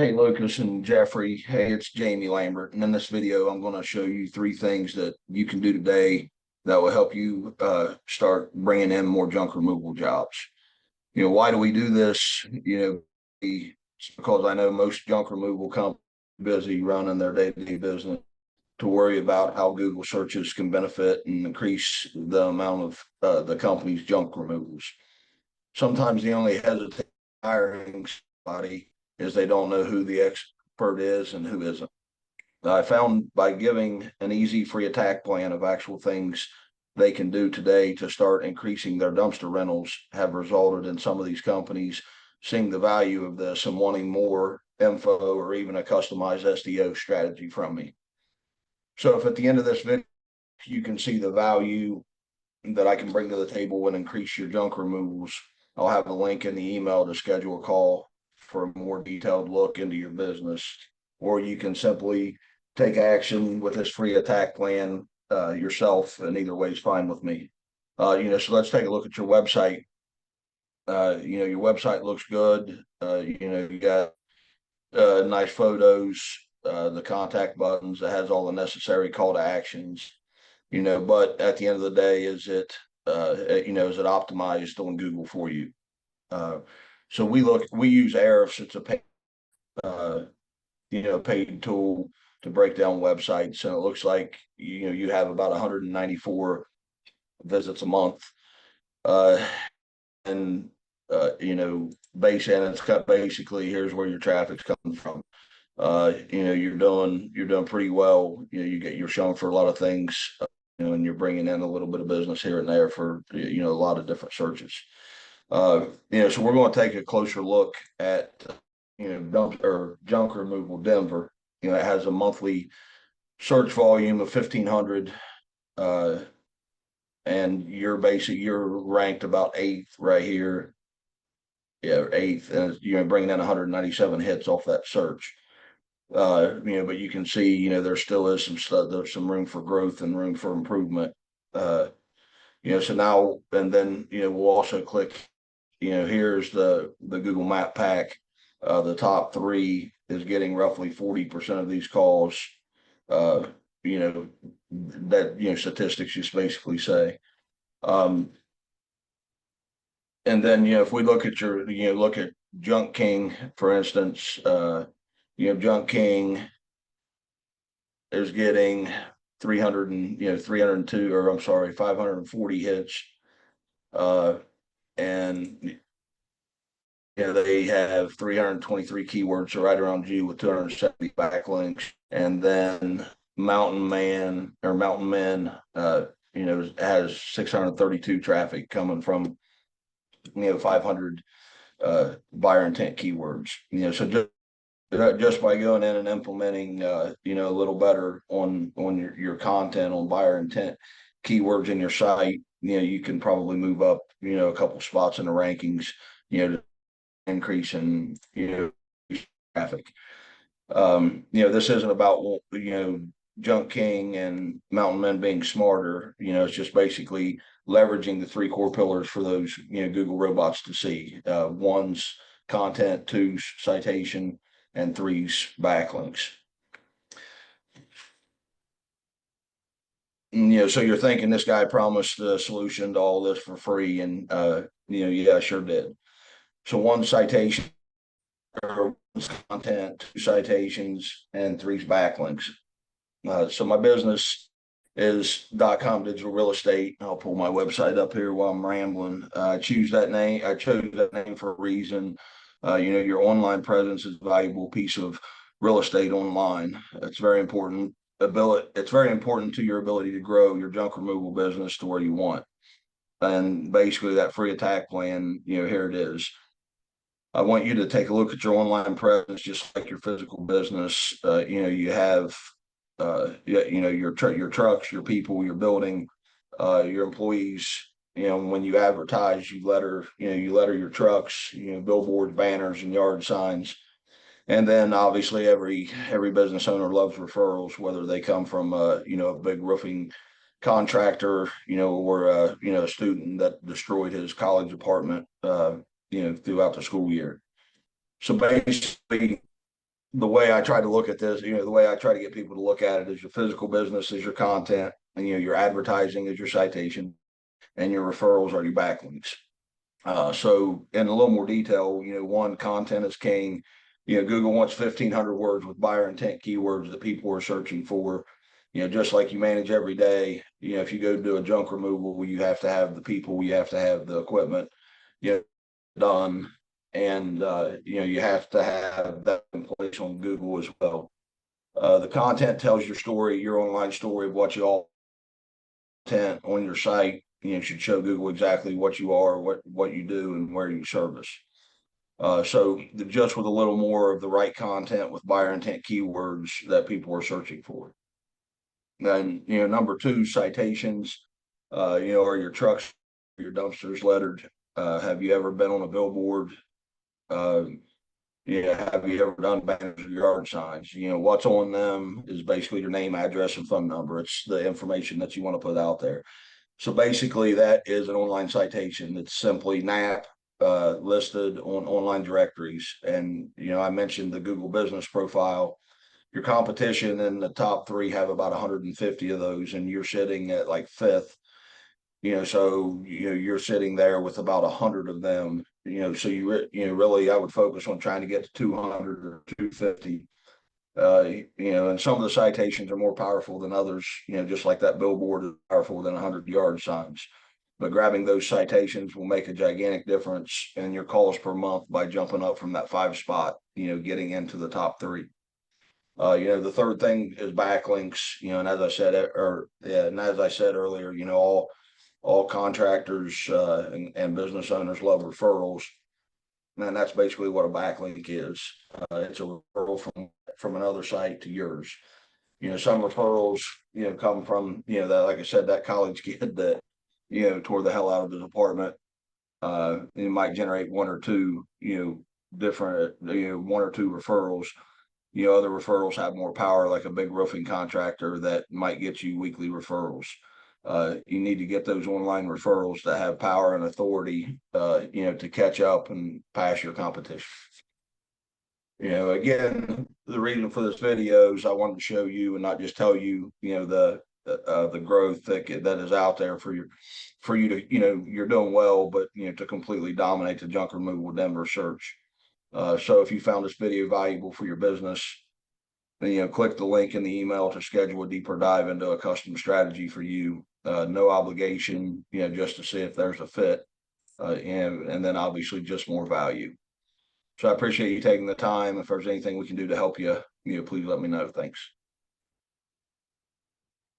Hey, Lucas and Jeffrey. Hey, it's Jamie Lambert. And in this video, I'm going to show you three things that you can do today that will help you start bringing in more junk removal jobs. Why do we do this? It's because I know most junk removal companies are busy running their day-to-day business to worry about how Google searches can benefit and increase the amount of the company's junk removals. Sometimes the only hesitation hiring somebody is they don't know who the expert is and who isn't. I found by giving an easy free attack plan of actual things they can do today to start increasing their dumpster rentals have resulted in some of these companies seeing the value of this and wanting more info or even a customized SEO strategy from me. So if at the end of this video, you can see the value that I can bring to the table and increase your junk removals, I'll have a link in the email to schedule a call for a more detailed look into your business, or you can simply take action with this free attack plan yourself, and either way is fine with me. So let's take a look at your website. Your website looks good. You got nice photos, the contact buttons that has all the necessary call to actions. But at the end of the day, is it optimized on Google for you? Uh, so we use Ahrefs. It's a uh, paid tool to break down websites, and it looks like you have about 194 visits a month, uh, and base and it's cut basically. Here's where your traffic's coming from. You're doing pretty well. You're shown for a lot of things, and you're bringing in a little bit of business here and there for a lot of different searches. So we're going to take a closer look at junk removal Denver. It has a monthly search volume of 1,500, and you're ranked about eighth right here. Yeah, eighth, and you're bringing in 197 hits off that search. But you can see, there still is some stuff, there's some room for growth and room for improvement. So now, and then, we'll also click, here's the Google Map Pack. The top three is getting roughly 40% of these calls. Uh, statistics just basically say. And then, if we look at look at Junk King, for instance, Junk King is getting 302, or I'm sorry, 540 hits. And they have 323 keywords, so right around G with 270 backlinks. And then Mountain Man or Mountain Men, has 632 traffic coming from 500 buyer intent keywords. So just by going in and implementing a little better on your content on buyer intent keywords in your site, you can probably move up a couple spots in the rankings, to increase in traffic. This isn't about Junk King and Mountain Men being smarter. It's just basically leveraging the three core pillars for those Google robots to see. One's content, two's citation, and three's backlinks. So you're thinking this guy promised the solution to all this for free, and yeah, I sure did. So one citation, or one's content, two citations, and three's backlinks. So my business is .com digital real estate. I'll pull my website up here while I'm rambling. I chose that name for a reason. Your online presence is a valuable piece of real estate online. It's very important. It's very important to your ability to grow your junk removal business to where you want. And basically, that free attack plan, here it is. I want you to take a look at your online presence, just like your physical business. You have, your trucks, your people, your building, your employees. When you advertise, you letter your trucks, billboards, banners, and yard signs. And then obviously every business owner loves referrals, whether they come from a big roofing contractor, or a student that destroyed his college apartment, throughout the school year. So basically, the way I try to look at this, the way I try to get people to look at it is your physical business is your content, and your advertising is your citation, and your referrals are your backlinks. So in a little more detail, one, content is king. Google wants 1,500 words with buyer intent keywords that people are searching for. Just like you manage every day, if you go do a junk removal, you have to have the people, you have to have the equipment, done. And, you have to have that in place on Google as well. The content tells your story, your online story of what you all content on your site, should show Google exactly what you are, what you do, and where you service. So just with a little more of the right content with buyer intent keywords that people are searching for. Then, number two, citations. Are your trucks, your dumpsters lettered? Have you ever been on a billboard? Have you ever done banners or yard signs? What's on them is basically your name, address, and phone number. It's the information that you want to put out there. So basically, that is an online citation. It's simply NAP listed on online directories. And, I mentioned the Google business profile. Your competition in the top three have about 150 of those, and you're sitting at like fifth. So you're sitting there with about 100 of them. So really, I would focus on trying to get to 200 or 250. And some of the citations are more powerful than others. Just like that billboard is powerful than 100 yard signs. But grabbing those citations will make a gigantic difference in your calls per month by jumping up from that 5 spot. Getting into the top three. The third thing is backlinks. And as I said earlier, all contractors and business owners love referrals. And that's basically what a backlink is. It's a referral from another site to yours. Some referrals, come from, that, like I said, that college kid that, tore the hell out of his apartment. It might generate one or two, different, one or two referrals. Other referrals have more power, like a big roofing contractor that might get you weekly referrals. You need to get those online referrals that have power and authority, to catch up and pass your competition. Again, the reason for this video is I wanted to show you and not just tell you, the growth that is out there for you to, you're doing well, but, to completely dominate the junk removal Denver search. So if you found this video valuable for your business, then, click the link in the email to schedule a deeper dive into a custom strategy for you. No obligation, just to see if there's a fit, and then obviously just more value. So I appreciate you taking the time. If there's anything we can do to help you, please let me know. Thanks.